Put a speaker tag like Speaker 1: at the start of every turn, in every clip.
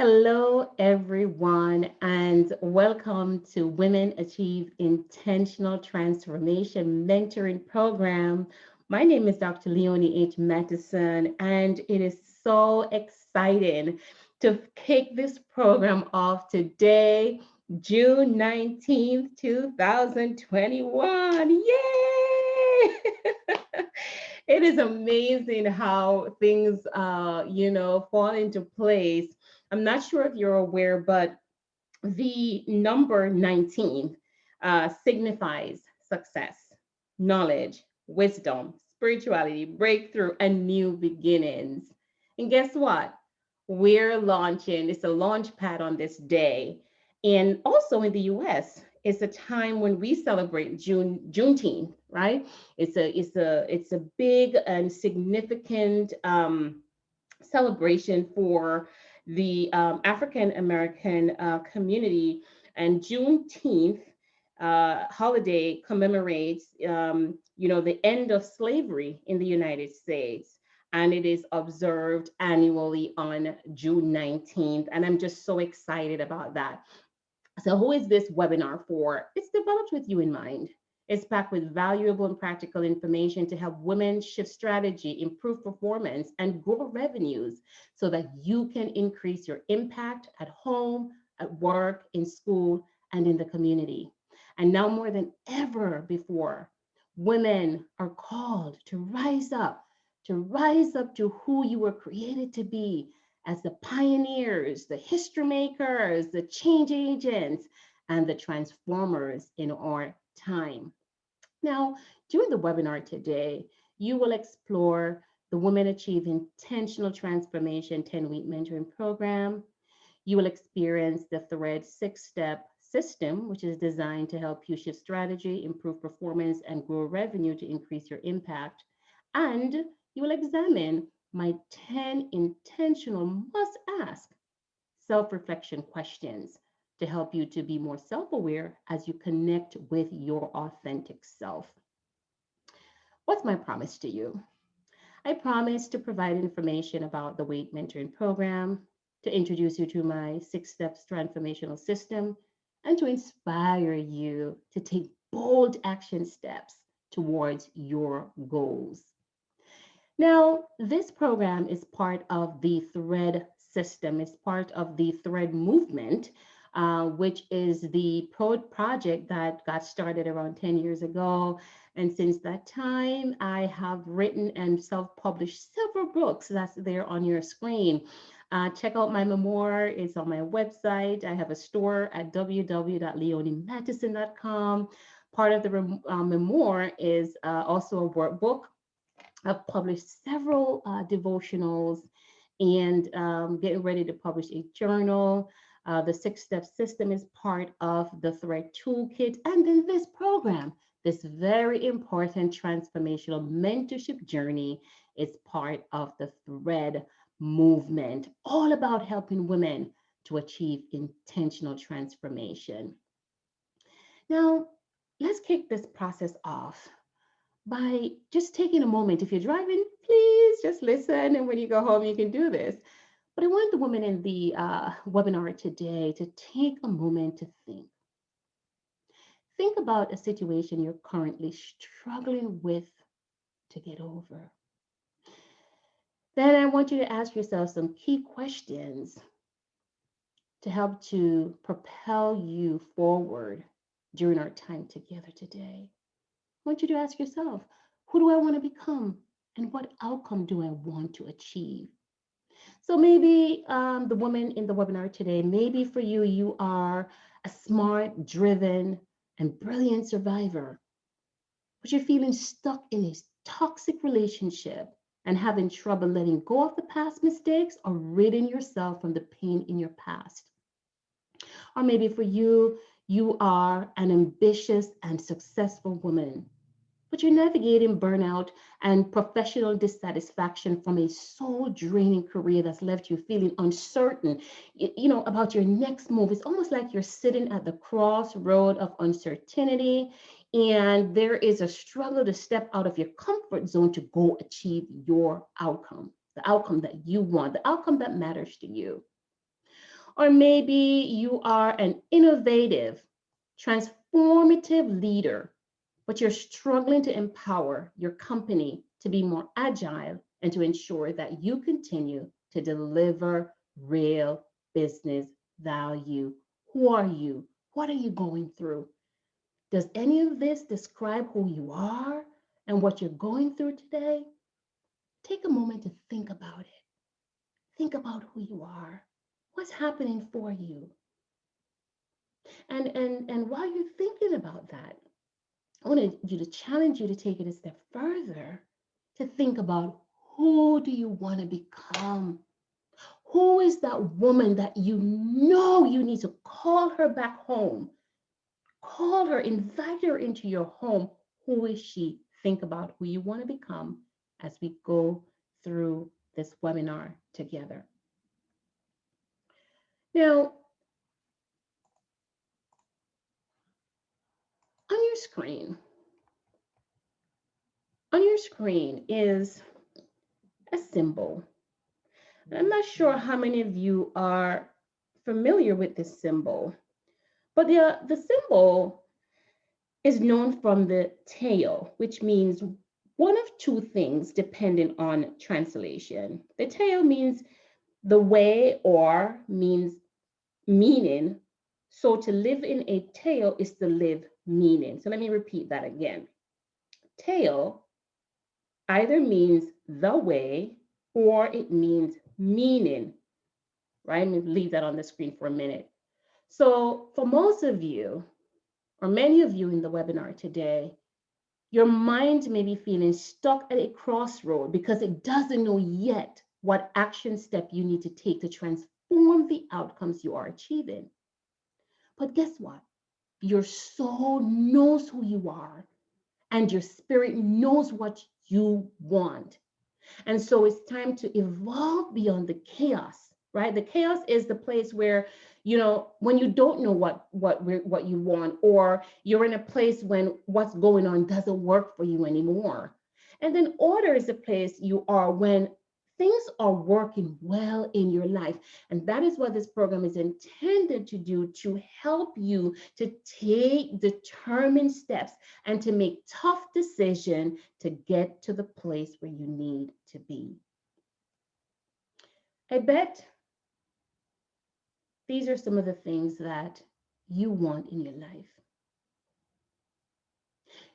Speaker 1: Hello, everyone, and welcome to Women Achieve Intentional Transformation Mentoring Program. My name is Dr. Leonie H. Mattison, and it is so exciting to kick this program off today, June 19th, 2021. Yay! It is amazing how things, fall into place. I'm not sure if you're aware, but the number 19 signifies success, knowledge, wisdom, spirituality, breakthrough, and new beginnings. And guess what? We're launching, it's a launch pad on this day. And also in the US, it's a time when we celebrate Juneteenth, right? It's a big and significant celebration for the African American community. And Juneteenth holiday commemorates, the end of slavery in the United States. And it is observed annually on June 19th. And I'm just so excited about that. So, who is this webinar for? It's developed with you in mind. It's packed with valuable and practical information to help women shift strategy, improve performance, and grow revenues so that you can increase your impact at home, at work, in school, and in the community. And now more than ever before, women are called to rise up to who you were created to be as the pioneers, the history makers, the change agents, and the transformers in our time. Now, during the webinar today, you will explore the Women Achieve Intentional Transformation 10-week mentoring program. You will experience the Thread 6-step system, which is designed to help you shift strategy, improve performance, and grow revenue to increase your impact. And you will examine my 10 intentional must ask self reflection questions to help you to be more self aware as you connect with your authentic self. What's my promise to you? I promise to provide information about the Weight Mentoring Program, to introduce you to my 6 steps transformational system, and to inspire you to take bold action steps towards your goals. Now, this program is part of the Thread system. It's part of the Thread movement, which is the project that got started around 10 years ago. And since that time, I have written and self published several books. That's there on your screen. Check out my memoir. It's on my website. I have a store at www.leoniemattison.com. Part of the memoir is also a workbook. I've published several devotionals and getting ready to publish a journal. The 6 step system is part of the Thread Toolkit. And then this program, this very important transformational mentorship journey, is part of the Thread movement, all about helping women to achieve intentional transformation. Now, let's kick this process off by just taking a moment. If you're driving, please just listen. And when you go home, you can do this. But I want the women in the webinar today to take a moment to think. Think about a situation you're currently struggling with to get over. Then I want you to ask yourself some key questions to help to propel you forward during our time together today. I want you to ask yourself, who do I want to become? And what outcome do I want to achieve? So maybe the woman in the webinar today, maybe for you, you are a smart, driven, and brilliant survivor, but you're feeling stuck in a toxic relationship and having trouble letting go of the past mistakes or ridding yourself from the pain in your past. Or maybe for you, you are an ambitious and successful woman, but you're navigating burnout and professional dissatisfaction from a soul draining career that's left you feeling uncertain, about your next move. It's almost like you're sitting at the crossroad of uncertainty, and there is a struggle to step out of your comfort zone to go achieve your outcome, the outcome that you want, the outcome that matters to you. Or maybe you are an innovative, transformative leader, but you're struggling to empower your company to be more agile and to ensure that you continue to deliver real business value. Who are you? What are you going through? Does any of this describe who you are and what you're going through today? Take a moment to think about it. Think about who you are. What's happening for you? And while you're thinking about that, I want you to challenge you to take it a step further to think about who do you want to become? Who is that woman that you know you need to call her back home? Call her, invite her into your home. Who is she? Think about who you want to become as we go through this webinar together. Now, on your screen, is a symbol. I'm not sure how many of you are familiar with this symbol, but the symbol is known from the tail, which means one of two things depending on translation. The tail means the way or means meaning. So to live in a tail is to live meaning. So let me repeat that again. Tail either means the way or it means meaning, right? Let me leave that on the screen for a minute. So for most of you, or many of you in the webinar today, your mind may be feeling stuck at a crossroad because it doesn't know yet what action step you need to take to transform the outcomes you are achieving. But guess what? Your soul knows who you are, and your spirit knows what you want. And so it's time to evolve beyond the chaos, right? The chaos is the place where, when you don't know what you want, or you're in a place when what's going on doesn't work for you anymore. And then order is the place you are when things are working well in your life. And that is what this program is intended to do, to help you to take determined steps and to make tough decisions to get to the place where you need to be. I bet these are some of the things that you want in your life.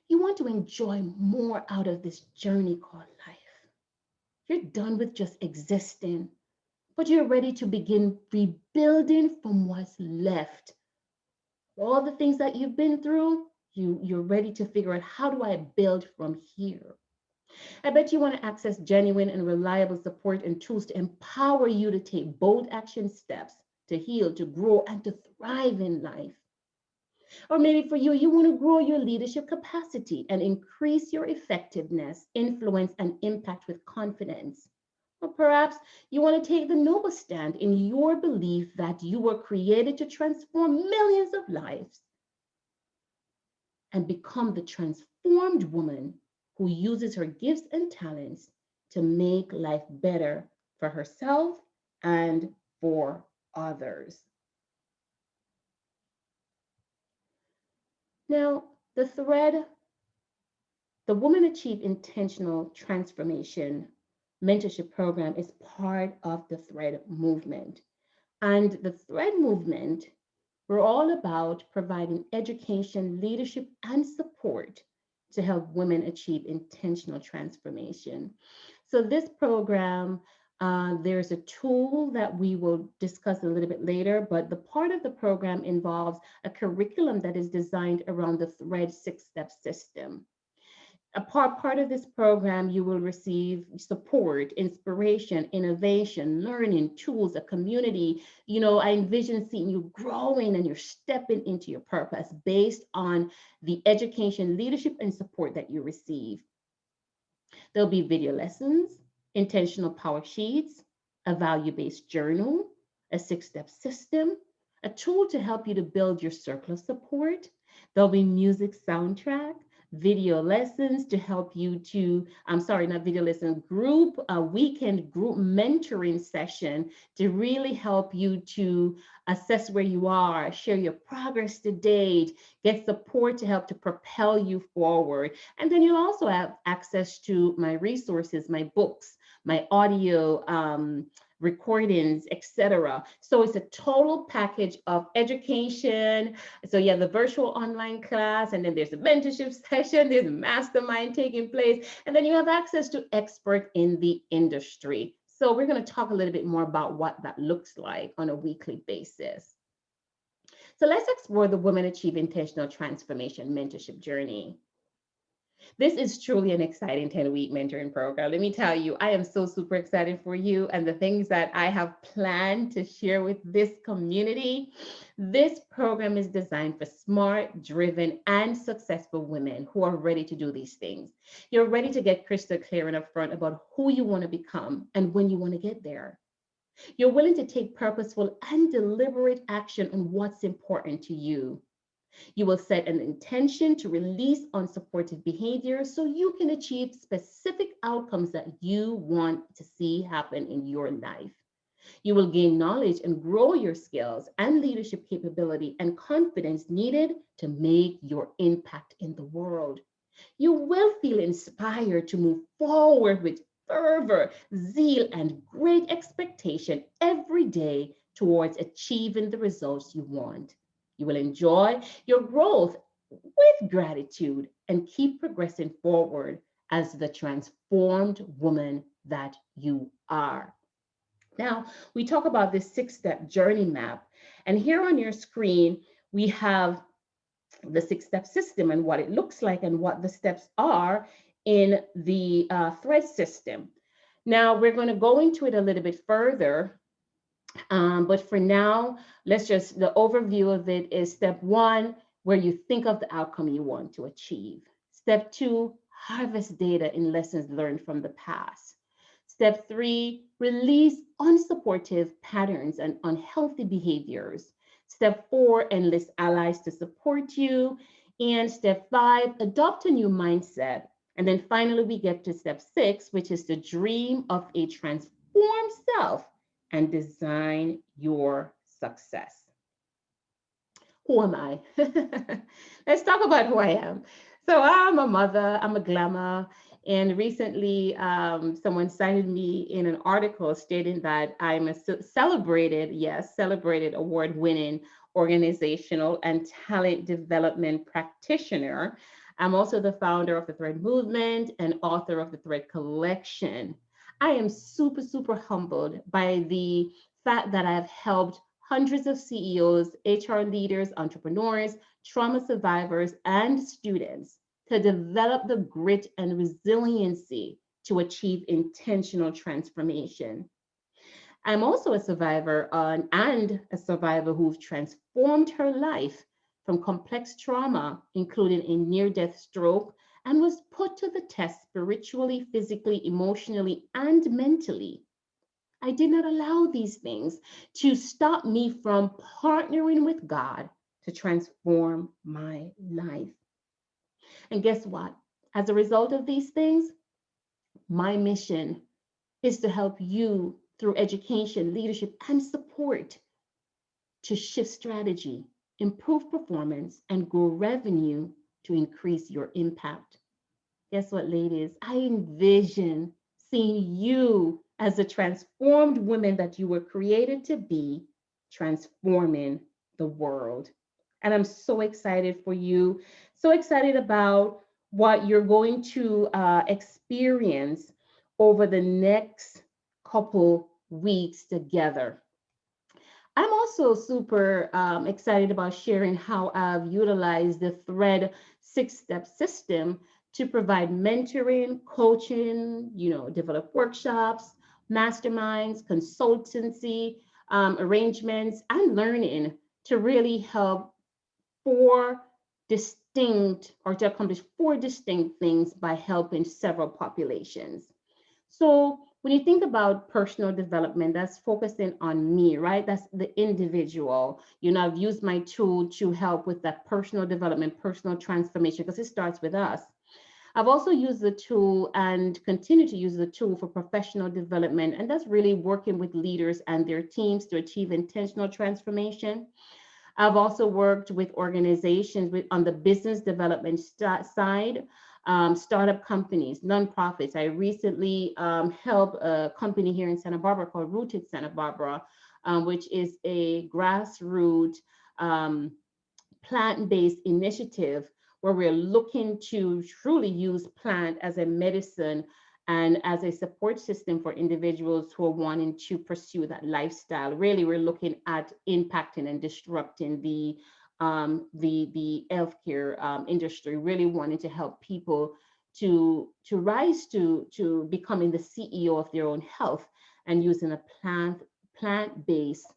Speaker 1: You want to enjoy more out of this journey called life. You're done with just existing, but you're ready to begin rebuilding from what's left. All the things that you've been through, you're ready to figure out, how do I build from here? I bet you want to access genuine and reliable support and tools to empower you to take bold action steps to heal, to grow, and to thrive in life. Or maybe for you, you want to grow your leadership capacity and increase your effectiveness, influence, and impact with confidence. Or perhaps you want to take the noble stand in your belief that you were created to transform millions of lives and become the transformed woman who uses her gifts and talents to make life better for herself and for others. Now, the Woman Achieve Intentional Transformation mentorship program is part of the T.H.R.E.A.D movement. And the T.H.R.E.A.D movement, we're all about providing education, leadership, and support to help women achieve intentional transformation. So this program, there's a tool that we will discuss a little bit later, but the part of the program involves a curriculum that is designed around the T.H.R.E.A.D six-step system. A part of this program, you will receive support, inspiration, innovation, learning, tools, a community. I envision seeing you growing and you're stepping into your purpose based on the education, leadership, and support that you receive. There'll be video lessons, intentional power sheets, a value-based journal, a six-step system, a tool to help you to build your circle of support. There'll be music soundtrack, video lessons to help you to, I'm sorry, not video lesson, group, a weekend group mentoring session to really help you to assess where you are, share your progress to date, get support to help to propel you forward. And then you'll also have access to my resources, my books, my audio recordings, etc. So it's a total package of education. So you have the virtual online class, and then there's a mentorship session, there's a mastermind taking place, and then you have access to expert in the industry. So we're going to talk a little bit more about what that looks like on a weekly basis. So let's explore the Women Achieve Intentional Transformation mentorship journey. This is truly an exciting 10-week mentoring program. Let me tell you, I am so super excited for you and the things that I have planned to share with this community. This program is designed for smart, driven, and successful women who are ready to do these things. You're ready to get crystal clear and upfront about who you want to become and when you want to get there. You're willing to take purposeful and deliberate action on what's important to you. You will set an intention to release unsupportive behavior so you can achieve specific outcomes that you want to see happen in your life. You will gain knowledge and grow your skills and leadership capability and confidence needed to make your impact in the world. You will feel inspired to move forward with fervor, zeal, and great expectation every day towards achieving the results you want. You will enjoy your growth with gratitude and keep progressing forward as the transformed woman that you are. Now, we talk about this 6-step journey map, and here on your screen, we have the 6-step system and what it looks like and what the steps are in the T.H.R.E.A.D system. Now, we're going to go into it a little bit further, but for now, let's just, the overview of it is step 1, where you think of the outcome you want to achieve. Step 2, harvest data in lessons learned from the past. Step 3, release unsupportive patterns and unhealthy behaviors. Step 4, enlist allies to support you. And step 5, adopt a new mindset. And then finally, we get to step 6, which is the dream of a transformed self and design your success. Who am I? Let's talk about who I am. So I'm a mother, I'm a glamour, and recently someone cited me in an article stating that I'm a celebrated, yes, celebrated award-winning organizational and talent development practitioner. I'm also the founder of the T.H.R.E.A.D movement and author of the T.H.R.E.A.D collection. I am super, super humbled by the fact that I've helped hundreds of CEOs, HR leaders, entrepreneurs, trauma survivors, and students to develop the grit and resiliency to achieve intentional transformation. I'm also a survivor and a survivor who's transformed her life from complex trauma, including a near-death stroke, and was put to the test spiritually, physically, emotionally, and mentally. I did not allow these things to stop me from partnering with God to transform my life. And guess what? As a result of these things, my mission is to help you through education, leadership, and support to shift strategy, improve performance, and grow revenue to increase your impact. Guess what, ladies? I envision seeing you as the transformed woman that you were created to be, transforming the world. And I'm so excited for you, so excited about what you're going to experience over the next couple weeks together. I'm also super excited about sharing how I've utilized the T.H.R.E.A.D 6-step system to provide mentoring, coaching, develop workshops, masterminds, consultancy, arrangements, and learning to really help four distinct or to accomplish 4 distinct things by helping several populations. So when you think about personal development, that's focusing on me, right? That's the individual. I've used my tool to help with that personal development, personal transformation, because it starts with us. I've also used the tool and continue to use the tool for professional development, and that's really working with leaders and their teams to achieve intentional transformation. I've also worked with organizations on the business development side, startup companies, nonprofits. I recently helped a company here in Santa Barbara called Rooted Santa Barbara, which is a grassroots um, plant-based initiative where we're looking to truly use plant as a medicine and as a support system for individuals who are wanting to pursue that lifestyle. Really, we're looking at impacting and disrupting the healthcare industry. Really wanting to help people to rise to becoming the CEO of their own health and using a plant-based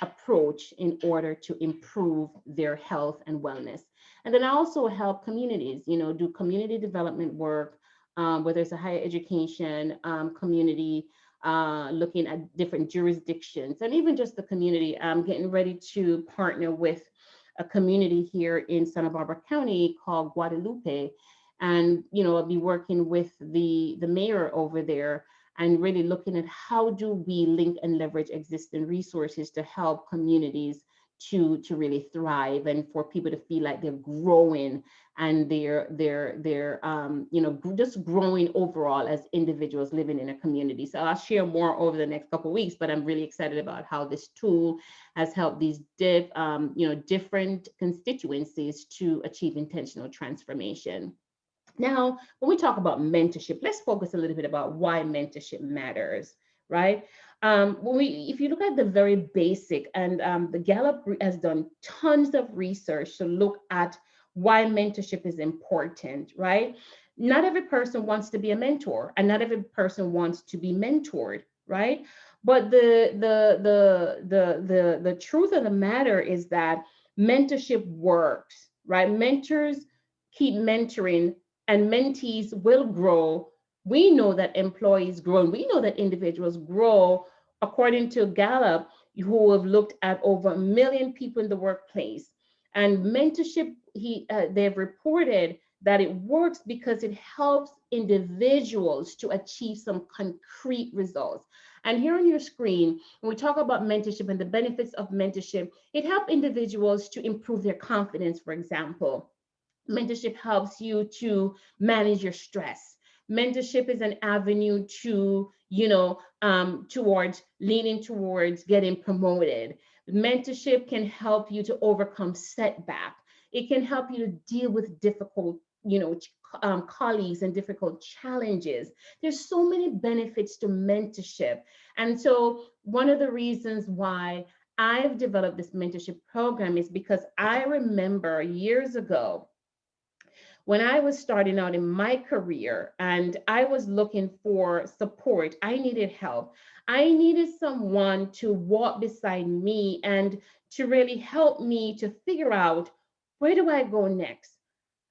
Speaker 1: approach in order to improve their health and wellness. And then I also help communities, do community development work, whether it's a higher education community, looking at different jurisdictions, and even just the community. I'm getting ready to partner with a community here in Santa Barbara County called Guadalupe. And, I'll be working with the mayor over there and really looking at how do we link and leverage existing resources to help communities to really thrive and for people to feel like they're growing and they're just growing overall as individuals living in a community. So I'll share more over the next couple of weeks, but I'm really excited about how this tool has helped these different constituencies to achieve intentional transformation. Now, when we talk about mentorship, let's focus a little bit about why mentorship matters, right? If you look at the very basic, and the Gallup has done tons of research to look at why mentorship is important, right? Not every person wants to be a mentor, and not every person wants to be mentored, right? But the truth of the matter is that mentorship works, right? Mentors keep mentoring and mentees will grow. We know that employees grow, and we know that individuals grow according to Gallup, who have looked at over 1 million people in the workplace. And mentorship, they've reported that it works because it helps individuals to achieve some concrete results. And here on your screen, when we talk about mentorship and the benefits of mentorship, it helps individuals to improve their confidence, for example. Mentorship helps you to manage your stress. Mentorship is an avenue to, towards leaning towards getting promoted. Mentorship can help you to overcome setback. It can help you to deal with difficult, colleagues and difficult challenges. There's so many benefits to mentorship. And so one of the reasons why I've developed this mentorship program is because I remember years ago when I was starting out in my career and I was looking for support, I needed help. I needed someone to walk beside me and to really help me to figure out, where do I go next?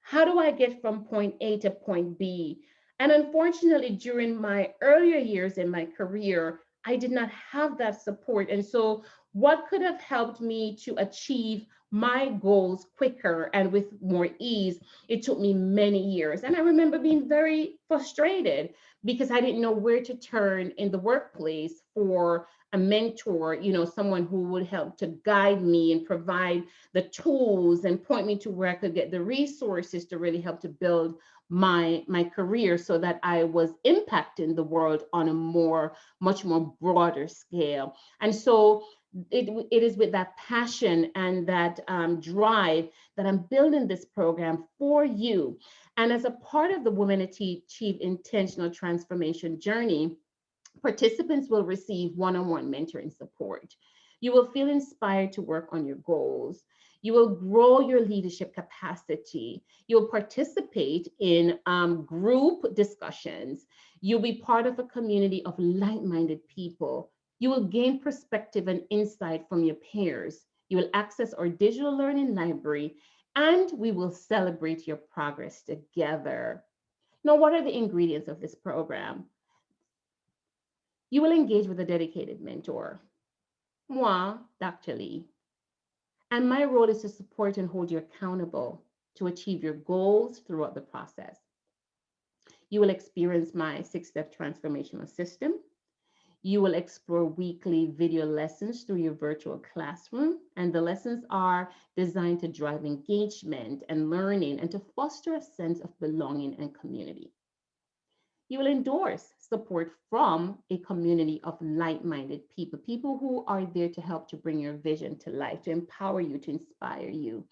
Speaker 1: How do I get from point A to point B? And unfortunately, during my earlier years in my career, I did not have that support. And so, what could have helped me to achieve my goals quicker and with more ease? It took me many years. And I remember being very frustrated because I didn't know where to turn in the workplace for a mentor, someone who would help to guide me and provide the tools and point me to where I could get the resources to really help to build my career so that I was impacting the world on a much more broader scale. And so it is with that passion and that drive that I'm building this program for you. And as a part of the Women Achieve Intentional Transformation journey, participants will receive one-on-one mentoring support. You will feel inspired to work on your goals. You will grow your leadership capacity. You'll participate in group discussions. You'll be part of a community of like-minded people. You will gain perspective and insight from your peers. You will access our digital learning library, and we will celebrate your progress together. Now, what are the ingredients of this program? You will engage with a dedicated mentor. Moi, Dr. Lee. And my role is to support and hold you accountable to achieve your goals throughout the process. You will experience my 6 step transformational system. You will explore weekly video lessons through your virtual classroom. And the lessons are designed to drive engagement and learning and to foster a sense of belonging and community. You will endorse support from a community of like minded people, people who are there to help to bring your vision to life, to empower you, to inspire you.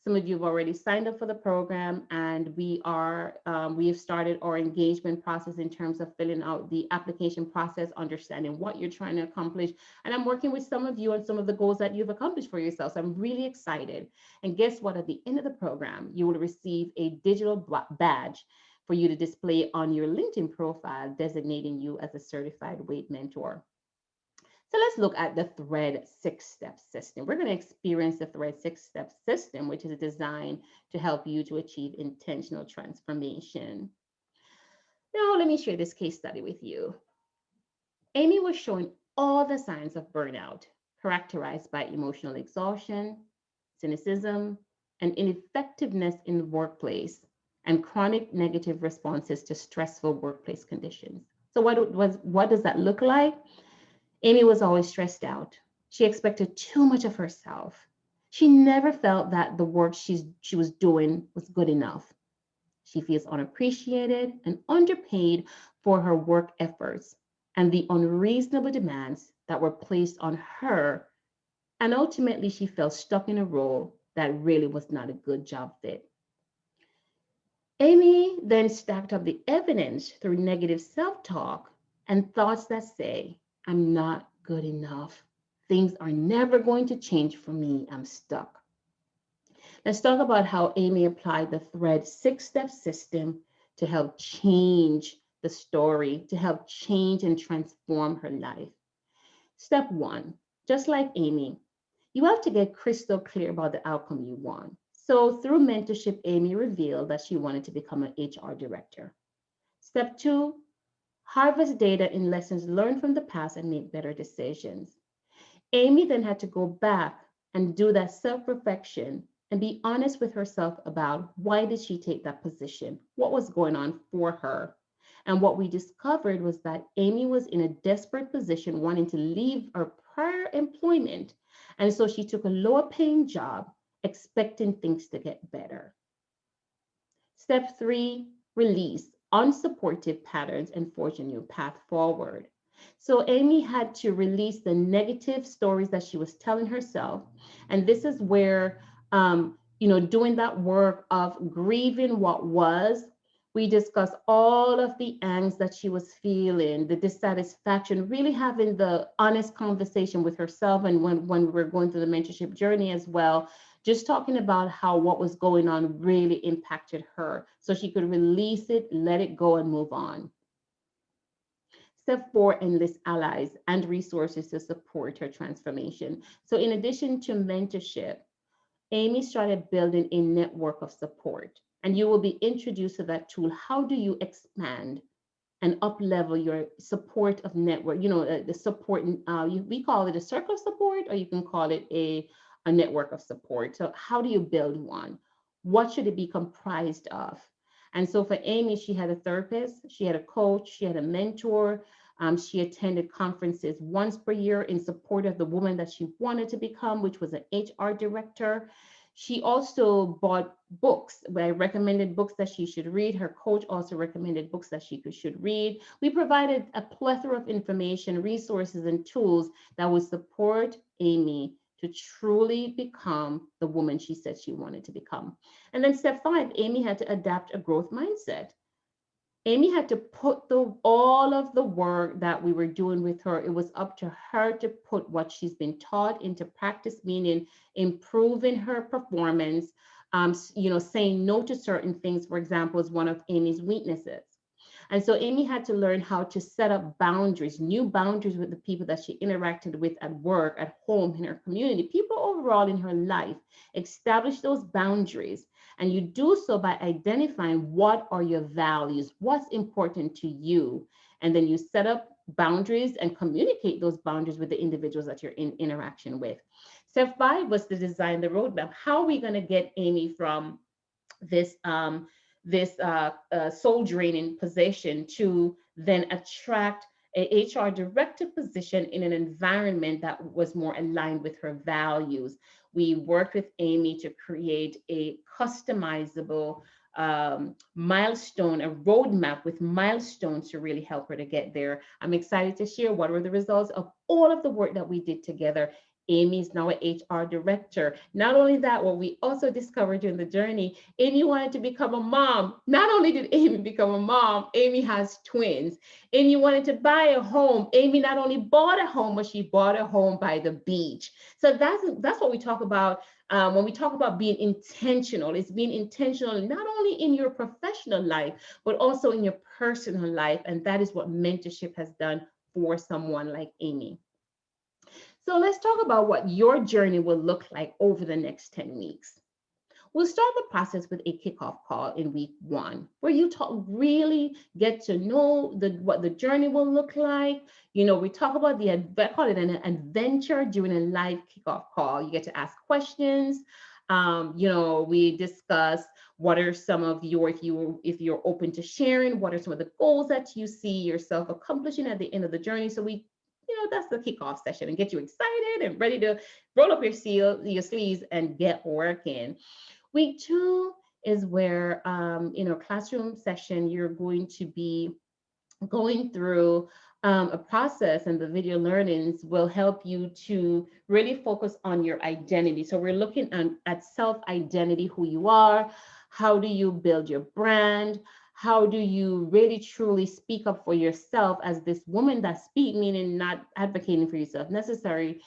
Speaker 1: Some of you have already signed up for the program, and we have started our engagement process in terms of filling out the application process, understanding what you're trying to accomplish. And I'm working with some of you on some of the goals that you've accomplished for yourself. So I'm really excited. And guess what? At the end of the program, you will receive a digital badge for you to display on your LinkedIn profile, designating you as a certified weight mentor. So let's look at the T.H.R.E.A.D 6 step system. We're going to experience the T.H.R.E.A.D 6 step system, which is designed to help you to achieve intentional transformation. Now, let me share this case study with you. Amy was showing all the signs of burnout, characterized by emotional exhaustion, cynicism, and ineffectiveness in the workplace, and chronic negative responses to stressful workplace conditions. So what does that look like? Amy was always stressed out. She expected too much of herself. She never felt that the work she was doing was good enough. She feels unappreciated and underpaid for her work efforts and the unreasonable demands that were placed on her. And ultimately, she felt stuck in a role that really was not a good job fit. Amy then stacked up the evidence through negative self talk and thoughts that say, I'm not good enough. Things are never going to change for me. I'm stuck. Let's talk about how Amy applied the T.H.R.E.A.D 6 step system to help change the story, to help change and transform her life. Step one, just like Amy, you have to get crystal clear about the outcome you want. So through mentorship, Amy revealed that she wanted to become an HR director. Step two, harvest data in lessons learned from the past and make better decisions. Amy then had to go back and do that self-reflection and be honest with herself about why did she take that position? What was going on for her? And what we discovered was that Amy was in a desperate position wanting to leave her prior employment. And so she took a lower paying job, expecting things to get better. Step three, release unsupportive patterns and forge a new path forward. So Amy had to release the negative stories that she was telling herself. And this is where, doing that work of grieving what was, we discussed all of the angst that she was feeling, the dissatisfaction, really having the honest conversation with herself. And when we were going through the mentorship journey as well, just talking about how what was going on really impacted her so she could release it, let it go, and move on. Step four, enlist allies and resources to support her transformation. So in addition to mentorship, Amy started building a network of support, and you will be introduced to that tool. How do you expand and up level your support of network? The support, we call it a circle of support, or you can call it a network of support. So how do you build one? What should it be comprised of? And so for Amy, she had a therapist, she had a coach, she had a mentor. She attended conferences once per year in support of the woman that she wanted to become, which was an HR director. She also bought books. I recommended books that she should read. Her coach also recommended books that she should read. We provided a plethora of information, resources, and tools that would support Amy to truly become the woman she said she wanted to become. And then step five, Amy had to adapt a growth mindset. Amy had to put all of the work that we were doing with her. It was up to her to put what she's been taught into practice, meaning improving her performance. Saying no to certain things, for example, is one of Amy's weaknesses. And so Amy had to learn how to set up boundaries, new boundaries with the people that she interacted with at work, at home, in her community, people overall in her life. Establish those boundaries. And you do so by identifying what are your values, what's important to you. And then you set up boundaries and communicate those boundaries with the individuals that you're in interaction with. Step 5 was to design the roadmap. How are we going to get Amy from this soul draining position to then attract a HR director position in an environment that was more aligned with her values? We worked with Amy to create a customizable milestone, a roadmap with milestones to really help her to get there. I'm excited to share what were the results of all of the work that we did together. Amy is now an HR director. Not only that, what we also discovered during the journey, Amy wanted to become a mom. Not only did Amy become a mom, Amy has twins. Amy wanted to buy a home. Amy not only bought a home, but she bought a home by the beach. So that's what we talk about when we talk about being intentional. It's being intentional not only in your professional life, but also in your personal life. And that is what mentorship has done for someone like Amy. So let's talk about what your journey will look like over the next 10 weeks. We'll start the process with a kickoff call in week 1, where you really get to know what the journey will look like. We talk about call it an adventure during a live kickoff call. You get to ask questions. We discuss what are some of your, if you're open to sharing, what are some of the goals that you see yourself accomplishing at the end of the journey. So that's the kickoff session, and get you excited and ready to roll up your sleeves and get working. Week 2 is where, classroom session, you're going to be going through a process, and the video learnings will help you to really focus on your identity. So we're looking at self-identity, who you are, how do you build your brand, how do you really truly speak up for yourself as this woman that speaks, meaning not advocating for yourself necessarily,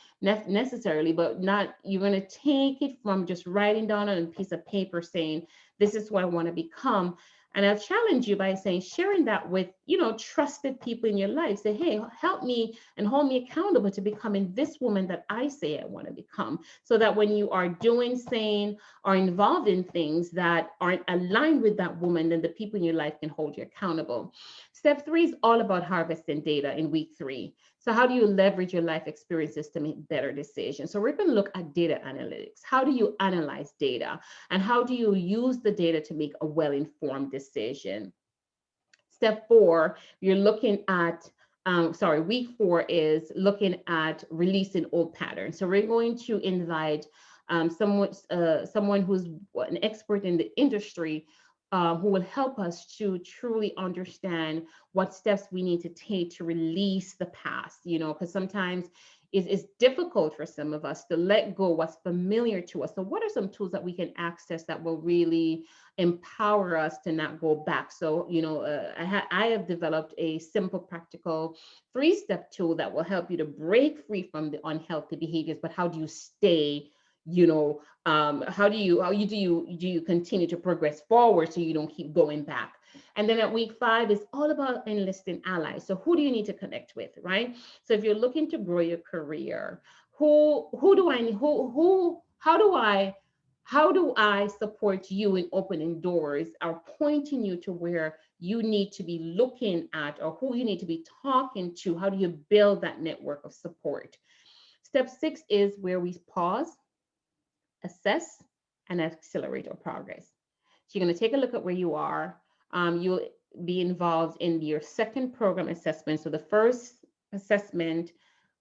Speaker 1: but not, you're going to take it from just writing down on a piece of paper saying, this is what I want to become. And I'll challenge you by saying, sharing that with, trusted people in your life. Say, hey, help me and hold me accountable to becoming this woman that I say I want to become. So that when you are doing, saying, or involved in things that aren't aligned with that woman, then the people in your life can hold you accountable. Step 3 is all about harvesting data in week 3. So how do you leverage your life experiences to make better decisions? So we're going to look at data analytics. How do you analyze data? And how do you use the data to make a well-informed decision? Step 4, you're looking at, week 4 is looking at releasing old patterns. So we're going to invite someone who's an expert in the industry, who will help us to truly understand what steps we need to take to release the past, because sometimes it's difficult for some of us to let go what's familiar to us. So what are some tools that we can access that will really empower us to not go back? So, I have developed a simple, practical 3-step tool that will help you to break free from the unhealthy behaviors. But how do you stay, how do you continue to progress forward so you don't keep going back? And then at week 5 is all about enlisting allies. So who do you need to connect with, right? So if you're looking to grow your career, how do I support you in opening doors or pointing you to where you need to be looking at, or who you need to be talking to? How do you build that network of support? Step 6 is where we pause, assess, and accelerate our progress. So you're going to take a look at where you are. You'll be involved in your second program assessment. So the first assessment,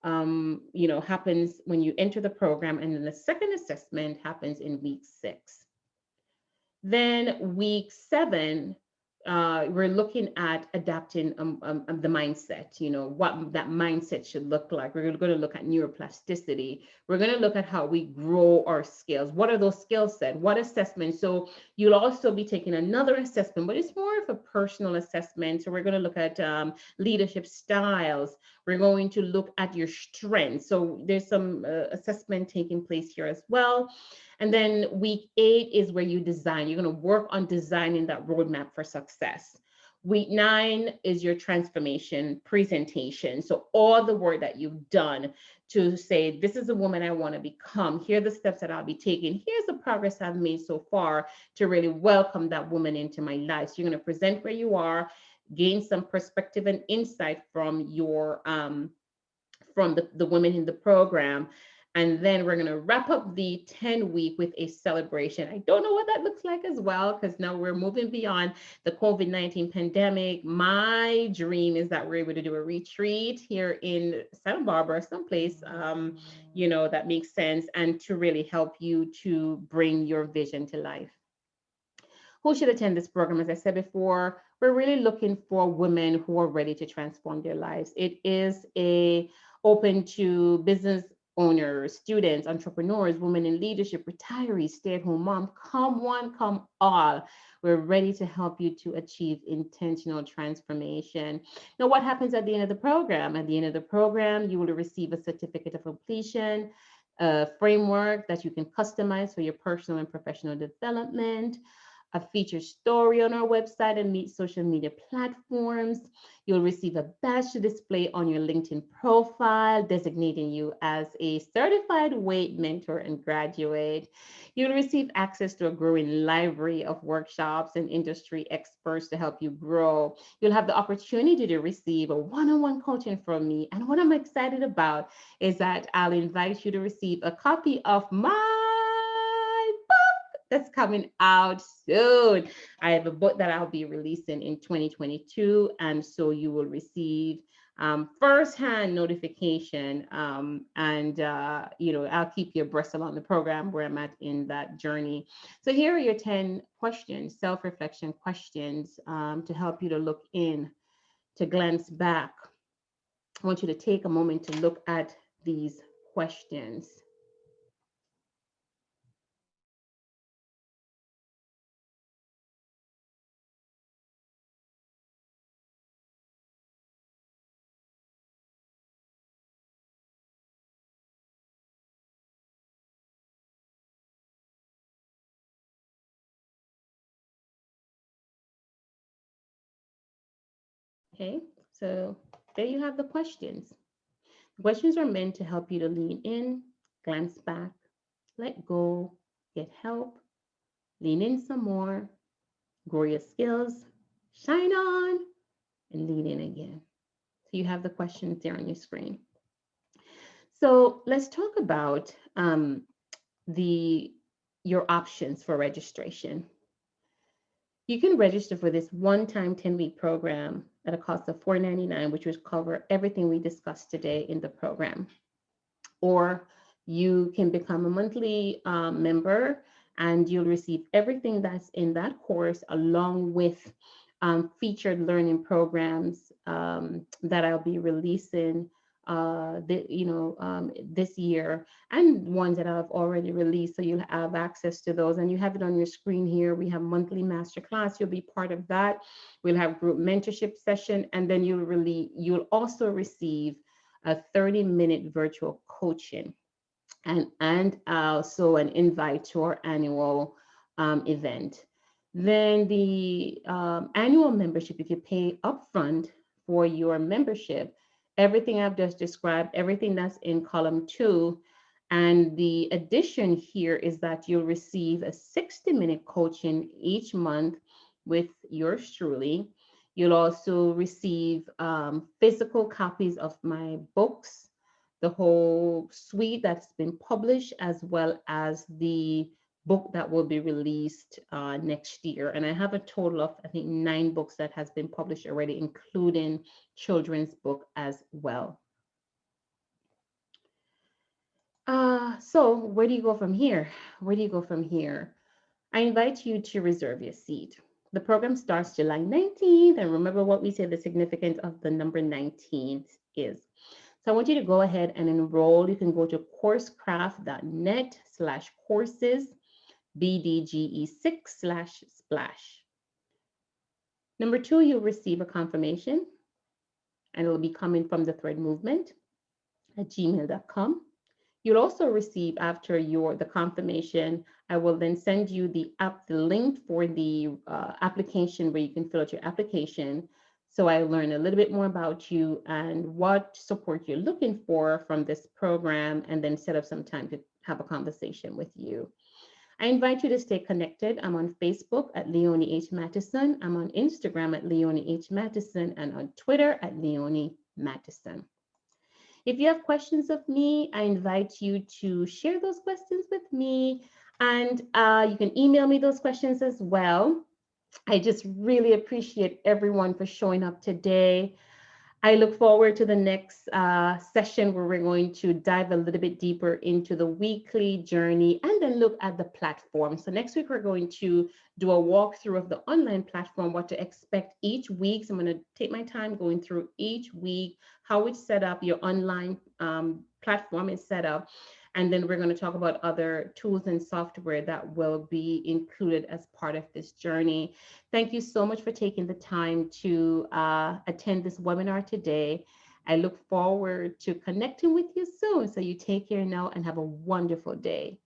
Speaker 1: happens when you enter the program, and then the second assessment happens in week 6. Then week 7, we're looking at adapting the mindset, what that mindset should look like. We're going to look at neuroplasticity. We're going to look at how we grow our skills. What are those skill sets? What assessment? So you'll also be taking another assessment, but it's more of a personal assessment. So we're going to look at leadership styles. We're going to look at your strengths. So there's some assessment taking place here as well. And then week 8 is where you design. You're going to work on designing that roadmap for success. Week 9 is your transformation presentation. So all the work that you've done to say, this is the woman I want to become. Here are the steps that I'll be taking. Here's the progress I've made so far to really welcome that woman into my life. So you're going to present where you are. gain some perspective and insight from your from the women in the program. And then we're going to wrap up the 10-week with a celebration. I don't know what that looks like as well, because now we're moving beyond the COVID-19 pandemic. My dream is that we're able to do a retreat here in Santa Barbara, someplace, that makes sense, and to really help you to bring your vision to life. Who should attend this program? As I said before, we're really looking for women who are ready to transform their lives. It is a open to business owners, students, entrepreneurs, women in leadership, retirees, stay-at-home mom. Come one, come all. We're ready to help you to achieve intentional transformation. Now, what happens at the end of the program? At the end of the program, you will receive a certificate of completion, a framework that you can customize for your personal and professional development, a featured story on our website and meet social media platforms. You'll receive a badge to display on your LinkedIn profile, designating you as a certified W.A.I.T mentor and graduate. You'll receive access to a growing library of workshops and industry experts to help you grow. You'll have the opportunity to receive a one-on-one coaching from me. And what I'm excited about is that I'll invite you to receive a copy of my that's coming out soon. I have a book that I'll be releasing in 2022, and so you will receive firsthand notification. I'll keep you abreast along the program where I'm at in that journey. So here are your 10 questions, self-reflection questions, to help you to look in, to glance back. I want you to take a moment to look at these questions. Okay, so there you have the questions. The questions are meant to help you to lean in, glance back, let go, get help, lean in some more, grow your skills, shine on, and lean in again. So you have the questions there on your screen. So let's talk about the your options for registration. You can register for this one-time 10-week program at a cost of $4.99, which will cover everything we discussed today in the program. Or you can become a monthly member, and you'll receive everything that's in that course, along with featured learning programs that I'll be releasing this year, and ones that I've already released. So you'll have access to those, and you have it on your screen here. We have monthly masterclass. You'll be part of that. We'll have group mentorship session, and then you'll also receive a 30-minute virtual coaching, and also an invite to our annual event. Then the annual membership, if you pay upfront for your membership, everything I've just described, everything that's in column 2, and the addition here is that you'll receive a 60-minute coaching each month with yours truly. You'll also receive physical copies of my books, the whole suite that's been published, as well as the book that will be released next year. And I have a total of, I think, 9 books that has been published already, including children's book as well. So where do you go from here? Where do you go from here? I invite you to reserve your seat. The program starts July 19th. And remember what we said the significance of the number 19 is. So I want you to go ahead and enroll. You can go to coursecraft.net/courses BDGE6/splash. Number 2, you'll receive a confirmation, and it'll be coming from the thread movement at gmail.com. You'll also receive, after the confirmation, I will then send you the link for the application where you can fill out your application. So I learn a little bit more about you and what support you're looking for from this program, and then set up some time to have a conversation with you. I invite you to stay connected. I'm on Facebook at Leonie H. Mattison. I'm on Instagram at Leonie H. Mattison and on Twitter at Leonie Mattison. If you have questions of me, I invite you to share those questions with me. And you can email me those questions as well. I just really appreciate everyone for showing up today. I look forward to the next session where we're going to dive a little bit deeper into the weekly journey and then look at the platform. So next week, we're going to do a walkthrough of the online platform, what to expect each week. So I'm going to take my time going through each week, how it's set up, your online platform is set up. And then we're going to talk about other tools and software that will be included as part of this journey. Thank you so much for taking the time to attend this webinar today. I look forward to connecting with you soon. So you take care now and have a wonderful day.